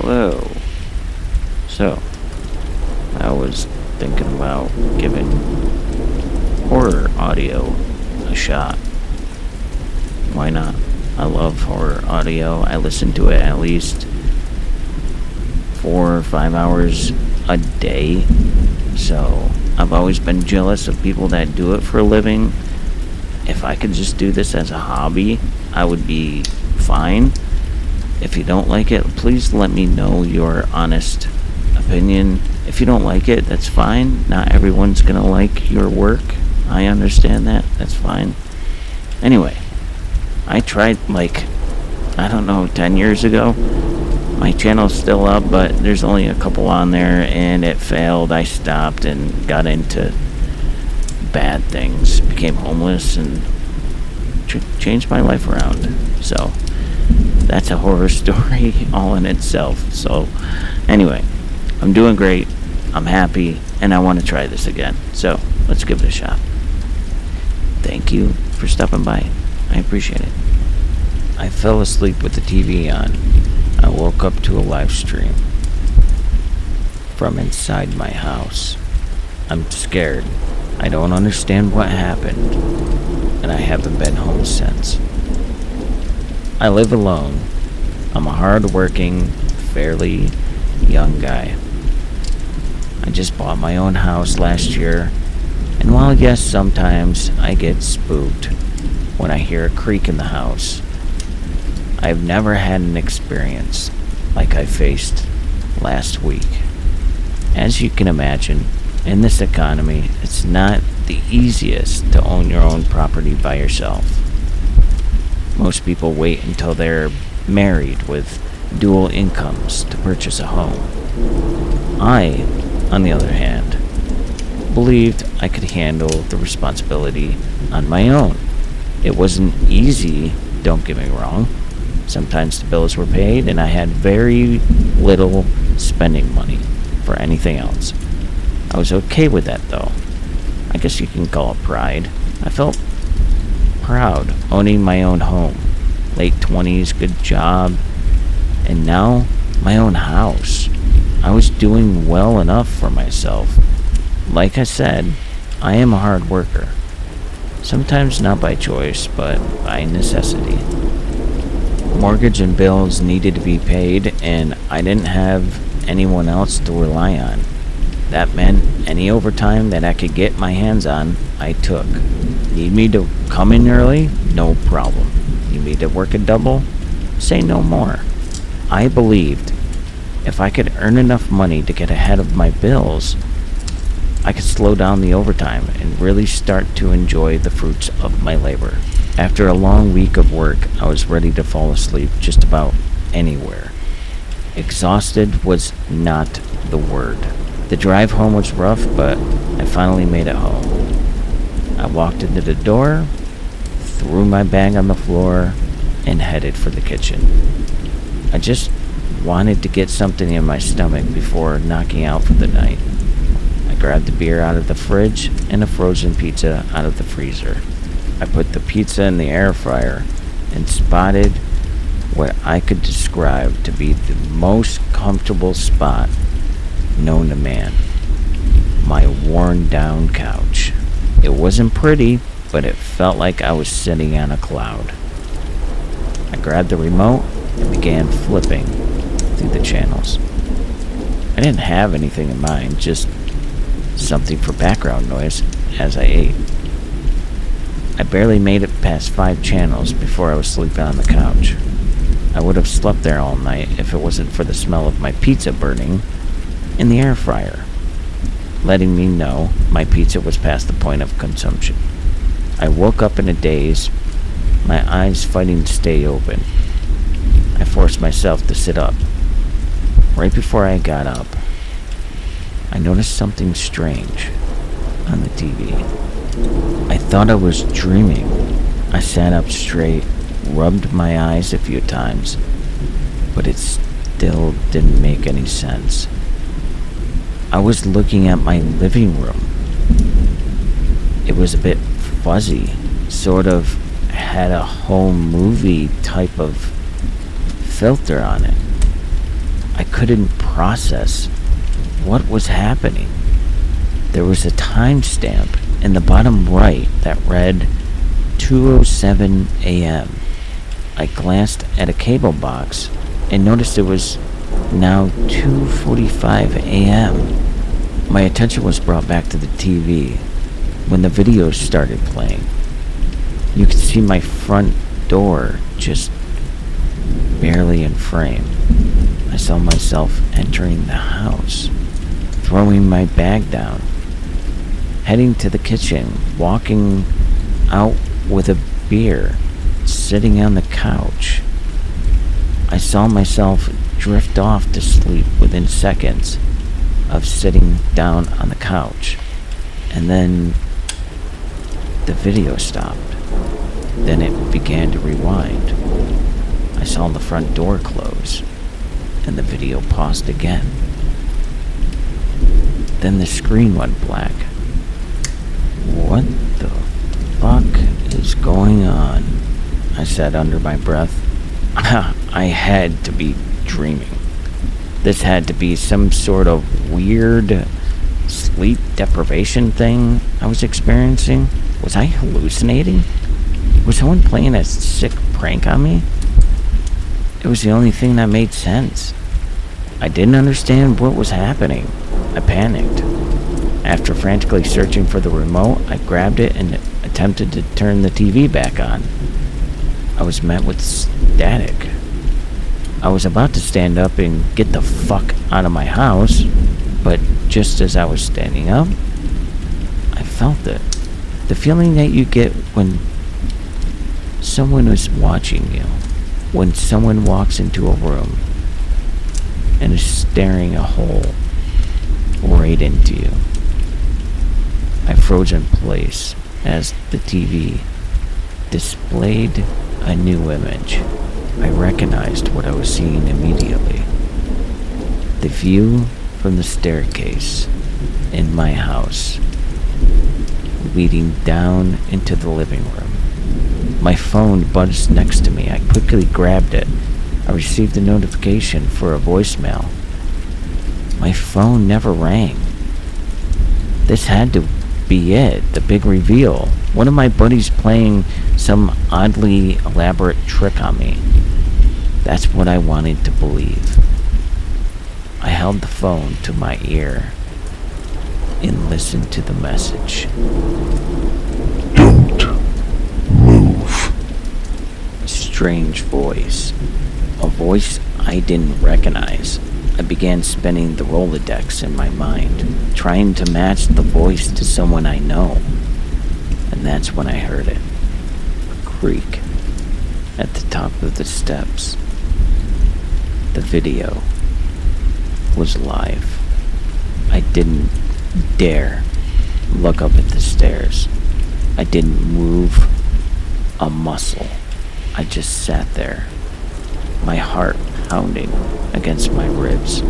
Hello. So, I was thinking about giving horror audio a shot. Why not? I love horror audio. I listen to it at least 4 or 5 hours a day. So, I've always been jealous of people that do it for a living. If I could just do this as a hobby, I would be fine. If you don't like it, please let me know your honest opinion. If you don't like it, that's fine. Not everyone's gonna like your work. I understand that. That's fine. Anyway, I tried 10 years ago. My channel's still up, but there's only a couple on there and it failed. I stopped and got into bad things. Became homeless and changed my life around. So, that's a horror story all in itself. So, anyway, I'm doing great. I'm happy, and I want to try this again. So, let's give it a shot. Thank you for stopping by. I appreciate it. I fell asleep with the TV on. I woke up to a live stream from inside my house. I'm scared. I don't understand what happened, and I haven't been home since. I live alone. I'm a hard-working, fairly young guy. I just bought my own house last year, and while yes, sometimes I get spooked when I hear a creak in the house, I've never had an experience like I faced last week. As you can imagine, in this economy, it's not the easiest to own your own property by yourself. Most people wait until they're married with dual incomes to purchase a home. I, on the other hand, believed I could handle the responsibility on my own. It wasn't easy, don't get me wrong. Sometimes the bills were paid and I had very little spending money for anything else. I was okay with that though. I guess you can call it pride. I felt proud owning my own home. Late 20s, good job, and now my own house. I was doing well enough for myself. Like I said, I am a hard worker. Sometimes not by choice, but by necessity. Mortgage and bills needed to be paid, and I didn't have anyone else to rely on. That meant any overtime that I could get my hands on, I took. Need me to come in early? No problem. Need me to work a double? Say no more. I believed if I could earn enough money to get ahead of my bills, I could slow down the overtime and really start to enjoy the fruits of my labor. After a long week of work, I was ready to fall asleep just about anywhere. Exhausted was not the word. The drive home was rough, but I finally made it home. I walked into the door, threw my bag on the floor, and headed for the kitchen. I just wanted to get something in my stomach before knocking out for the night. I grabbed the beer out of the fridge and a frozen pizza out of the freezer. I put the pizza in the air fryer and spotted what I could describe to be the most comfortable spot known to man. My worn down couch. It wasn't pretty, but it felt like I was sitting on a cloud. I grabbed the remote and began flipping through the channels. I didn't have anything in mind, just something for background noise as I ate. I barely made it past 5 channels before I was sleeping on the couch. I would have slept there all night if it wasn't for the smell of my pizza burning in the air fryer, letting me know my pizza was past the point of consumption. I woke up in a daze, my eyes fighting to stay open. I forced myself to sit up. Right before I got up, I noticed something strange on the TV. I thought I was dreaming. I sat up straight, rubbed my eyes a few times, but it still didn't make any sense. I was looking at my living room. It was a bit fuzzy, sort of had a home movie type of filter on it. I couldn't process what was happening. There was a timestamp in the bottom right that read 2:07 a.m. I glanced at a cable box and noticed it was now 2:45 a.m. My attention was brought back to the TV when the video started playing. You could see my front door just barely in frame. I saw myself entering the house, throwing my bag down, heading to the kitchen, walking out with a beer, sitting on the couch. I saw myself drift off to sleep within seconds of sitting down on the couch, and then the video stopped. Then it began to rewind. I saw the front door close, and the video paused again. Then the screen went black. What the fuck is going on? I said under my breath. I had to be dreaming. This had to be some sort of weird sleep deprivation thing I was experiencing. Was I hallucinating? Was someone playing a sick prank on me? It was the only thing that made sense. I didn't understand what was happening. I panicked. After frantically searching for the remote, I grabbed it and attempted to turn the TV back on. I was met with static. I was about to stand up and get the fuck out of my house, but just as I was standing up, I felt it. The feeling that you get when someone is watching you, when someone walks into a room and is staring a hole right into you. I froze in place as the TV displayed a new image. I recognized what I was seeing immediately. The view from the staircase in my house leading down into the living room. My phone buzzed next to me. I quickly grabbed it. I received a notification for a voicemail. My phone never rang. This had to be it, the big reveal. One of my buddies playing some oddly elaborate trick on me. That's what I wanted to believe. I held the phone to my ear and listened to the message. Don't move. Strange voice. A voice I didn't recognize. I began spinning the Rolodex in my mind, trying to match the voice to someone I know. And that's when I heard it. A creak at the top of the steps. The video was live. I didn't dare look up at the stairs. I didn't move a muscle. I just sat there, my heart pounding against my ribs,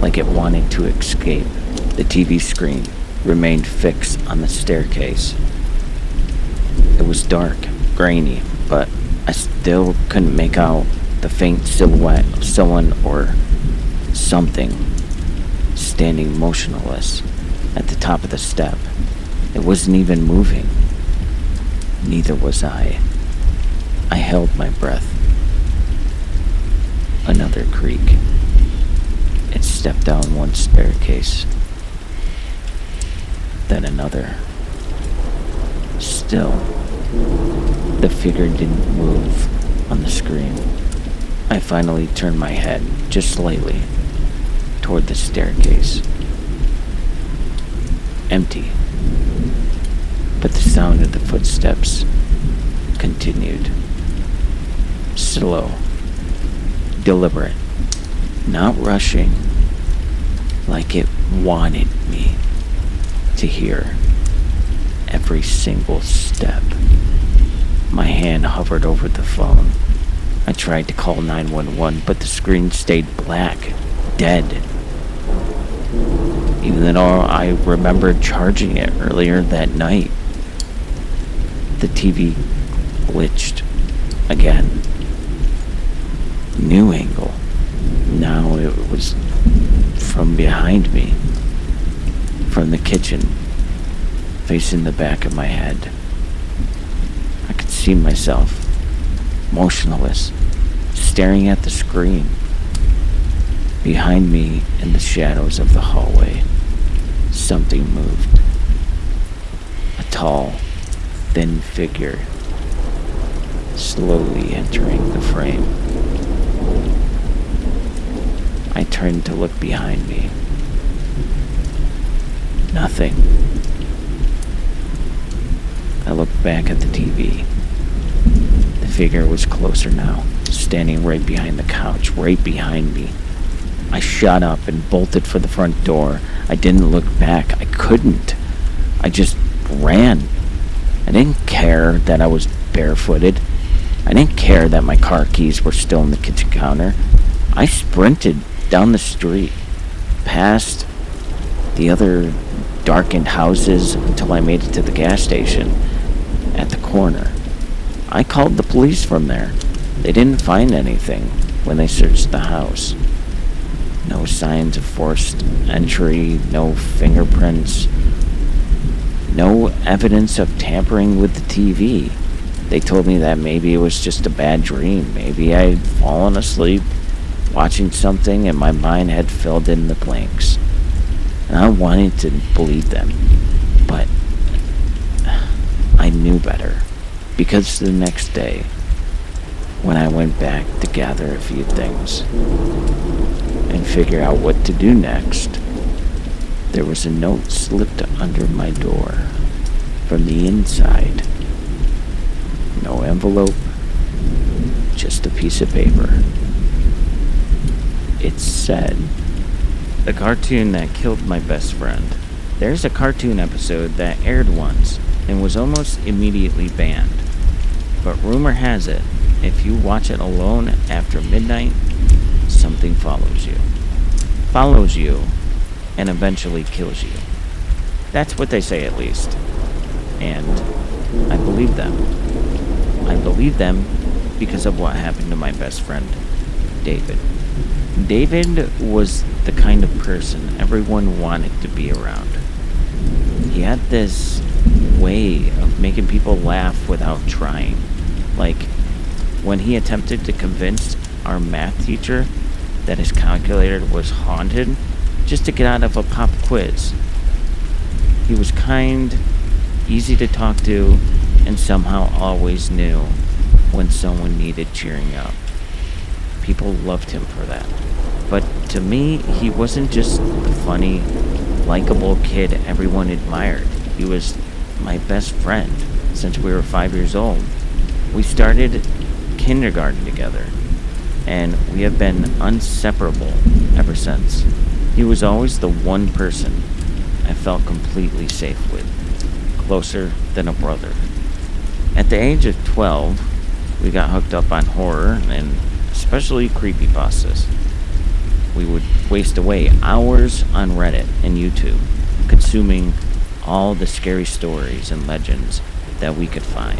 like it wanted to escape. The TV screen remained fixed on the staircase. It was dark, grainy, but I still couldn't make out the faint silhouette of someone or something standing motionless at the top of the step. It wasn't even moving. Neither was I. I held my breath. Another creak. It stepped down one staircase, then another. Still, the figure didn't move on the screen. I finally turned my head, just slightly, toward the staircase. Empty. But the sound of the footsteps continued. Slow. Deliberate. Not rushing. Like it wanted me to hear every single step. My hand hovered over the phone. I tried to call 911, but the screen stayed black, dead. Even though I remembered charging it earlier that night. The TV glitched again. New angle. Now it it was from behind me, from the kitchen, facing the back of my head. I could see myself, motionless, staring at the screen. Behind me, in the shadows of the hallway, something moved. A tall, thin figure, slowly entering the frame. I turned to look behind me. Nothing. I looked back at the TV. The figure was closer now, standing right behind the couch, right behind me. I shot up and bolted for the front door. I didn't look back. I couldn't. I just ran. I didn't care that I was barefooted. I didn't care that my car keys were still in the kitchen counter. I sprinted down the street, past the other darkened houses until I made it to the gas station at the corner. I called the police from there. They didn't find anything when they searched the house. No signs of forced entry, no fingerprints, no evidence of tampering with the TV. They told me that maybe it was just a bad dream. Maybe I'd fallen asleep watching something and my mind had filled in the blanks. And I wanted to believe them, but I knew better. Because the next day, when I went back to gather a few things and figure out what to do next, there was a note slipped under my door from the inside. No envelope, just a piece of paper. It said, "The cartoon that killed my best friend. There's a cartoon episode that aired once and was almost immediately banned. But rumor has it, if you watch it alone after midnight, something follows you, and eventually kills you. That's what they say, at least. And I believe them. I believe them because of what happened to my best friend, David. David was the kind of person everyone wanted to be around. He had this way of making people laugh without trying. Like when he attempted to convince our math teacher that his calculator was haunted just to get out of a pop quiz. He was kind, easy to talk to, and somehow always knew when someone needed cheering up. People loved him for that. But to me, he wasn't just the funny, likable kid everyone admired. He was my best friend since we were 5 years old. We started kindergarten together, and we have been inseparable ever since. He was always the one person I felt completely safe with, closer than a brother. At the age of 12, we got hooked up on horror, and especially creepypastas. We would waste away hours on Reddit and YouTube, consuming all the scary stories and legends that we could find.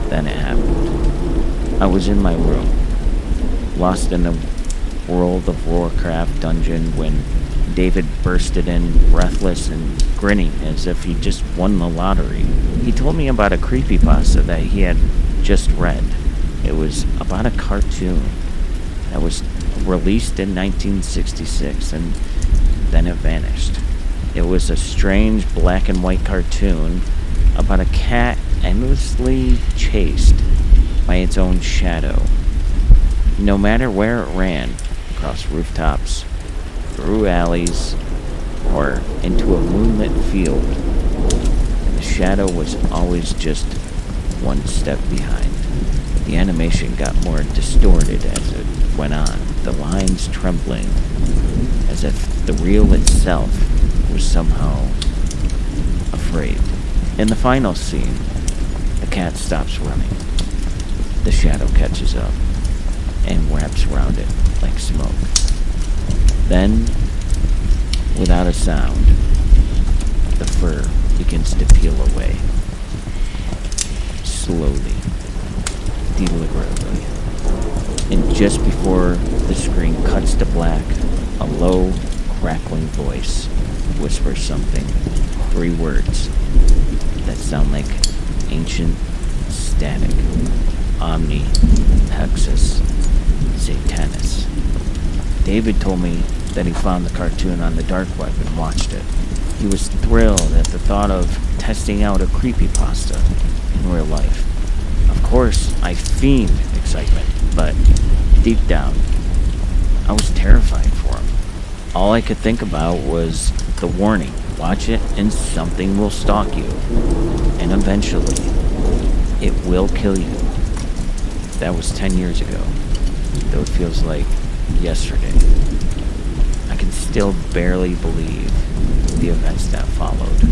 Then it happened. I was in my room, lost in the World of Warcraft dungeon when David bursted in, breathless and grinning as if he just won the lottery. He told me about a creepypasta that he had just read. It was about a cartoon that was released in 1966 and then it vanished. It was a strange black and white cartoon about a cat endlessly chased by its own shadow. No matter where it ran, across rooftops, through alleys, or into a moonlit field, the shadow was always just one step behind. The animation got more distorted as it went on, the lines trembling, as if the reel itself was somehow afraid. In the final scene, the cat stops running. The shadow catches up and wraps around it like smoke. Then, without a sound, the fur begins to peel away. Slowly, deliberately, And just before the screen cuts to black, a low, crackling voice whispers something. 3 words that sound like ancient static. Omni Hexus Satanis. David told me that he found the cartoon on the dark web and watched it. He was thrilled at the thought of testing out a creepypasta in real life. Of course, I fiend excitement, but deep down, I was terrified for him. All I could think about was the warning. Watch it and something will stalk you. And eventually, it will kill you. That was 10 years ago, though it feels like yesterday. I can still barely believe the events that followed.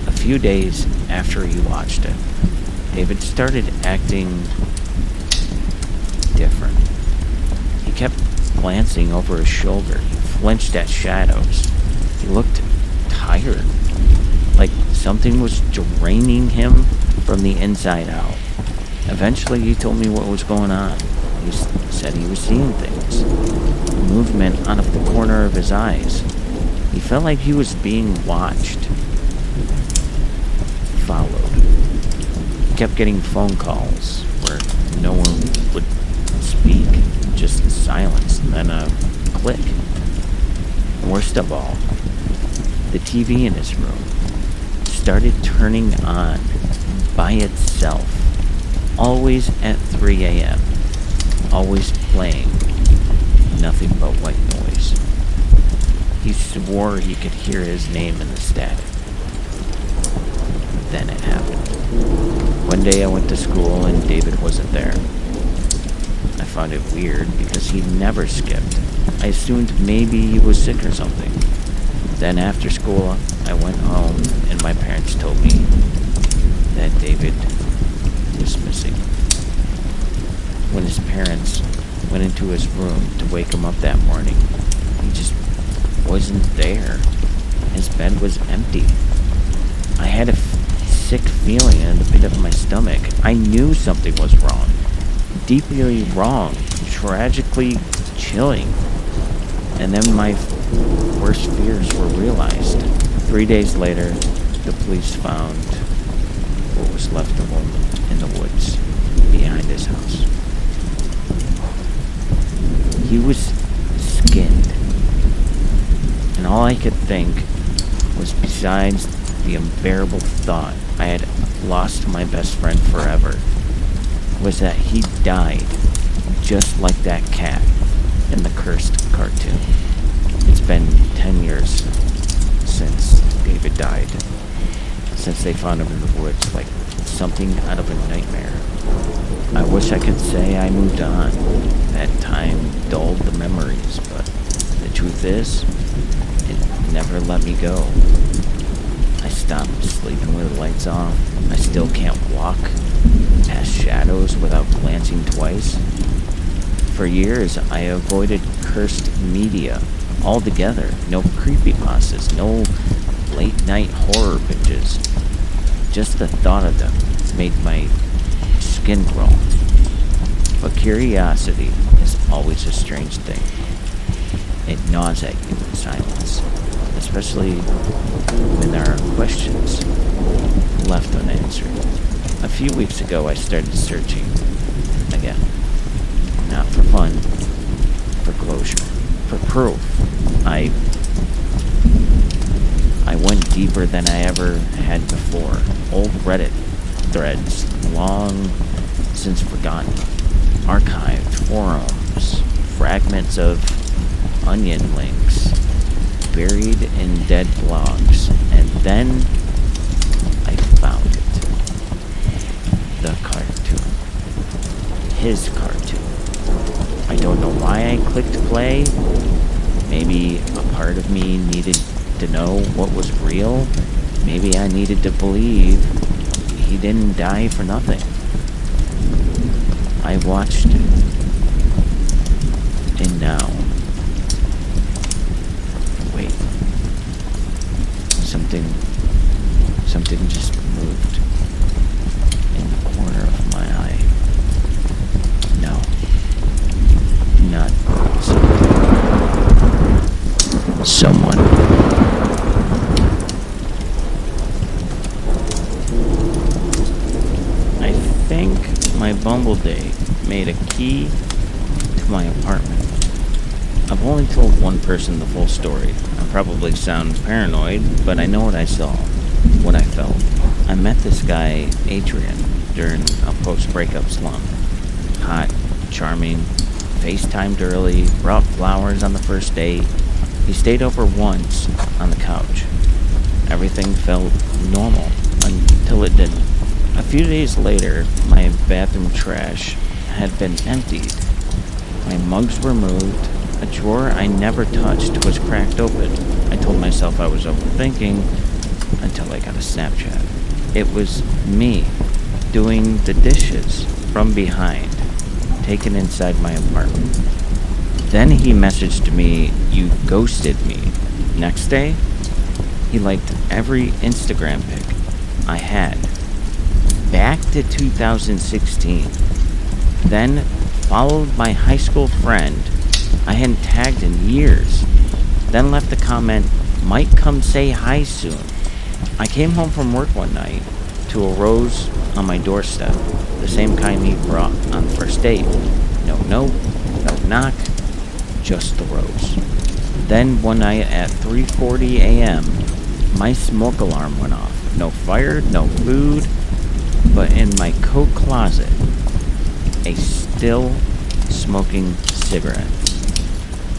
A few days after he watched it, David started acting different. He kept glancing over his shoulder. He flinched at shadows. He looked tired, like something was draining him from the inside out. Eventually, he told me what was going on. He said he was seeing things. Movement out of the corner of his eyes. He felt like he was being watched. Followed. He kept getting phone calls where no one would speak, just silence, and then a click. And worst of all, the TV in his room started turning on by itself, always at 3 a.m., always playing nothing but white noise. He swore he could hear his name in the static. Then it happened. One day I went to school and David wasn't there. I found it weird because he never skipped. I assumed maybe he was sick or something. Then after school, I went home and my parents told me that David was missing. When his parents went into his room to wake him up that morning, he just wasn't there. His bed was empty. I had a sick feeling in the pit of my stomach. I knew something was wrong. Deeply wrong. Tragically chilling. And then my worst fears were realized. 3 days later, the police found what was left of him in the woods behind his house. He was skinned. And all I could think was, besides the unbearable thought I had lost my best friend forever, was that he died just like that cat in the cursed cartoon. It's been 10 years since David died, since they found him in the woods, like something out of a nightmare. I wish I could say I moved on. That time dulled the memories, but the truth is, it never let me go. I stopped sleeping with the lights off. I still can't walk past shadows without glancing twice. For years, I avoided cursed media altogether. No creepypastas, no late-night horror bitches. Just the thought of them made my skin crawl. But curiosity is always a strange thing. It gnaws at you in silence, especially when there are questions left unanswered. A few weeks ago, I started searching again. Not for fun, for closure, for proof. I went deeper than I ever had before. Old Reddit threads, long since forgotten. Archived forums, fragments of onion links, buried in dead blogs. And then I found it. The cartoon. His cartoon. I don't know why I clicked play. Maybe a part of me needed to know what was real. Maybe I needed to believe he didn't die for nothing. I watched it. And now, wait. Something just moved in the corner of my eye. someone. I think my Bumblebee made a key to my apartment. I've only told one person the full story. I probably sound paranoid, but I know what I saw, what I felt. I met this guy, Adrian, during a post-breakup slump. Hot, charming, FaceTimed early, brought flowers on the first date. He stayed over once on the couch. Everything felt normal until it didn't. A few days later, my bathroom trash had been emptied. My mugs were moved. A drawer I never touched was cracked open. I told myself I was overthinking until I got a Snapchat. It was me doing the dishes from behind, taken inside my apartment. Then he messaged me, "You ghosted me." Next day, he liked every Instagram pic I had. Back to 2016. Then followed my high school friend I hadn't tagged in years. Then left a comment, "Might come say hi soon." I came home from work one night to a rose on my doorstep, the same kind he brought on the first date. No note, no knock, just the rose. Then one night at 3:40 a.m., my smoke alarm went off. No fire, no food, but in my coat closet, a still smoking cigarette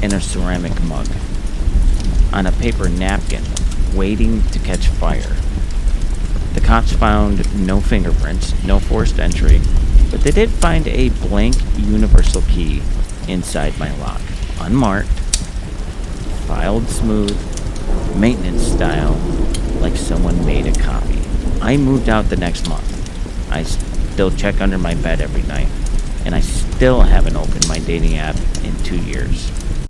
in a ceramic mug, on a paper napkin, waiting to catch fire. The cops found no fingerprints, no forced entry, but they did find a blank universal key inside my lock, unmarked, filed smooth, maintenance style, like someone made a copy. I moved out the next month. I still check under my bed every night, and I still haven't opened my dating app in 2 years.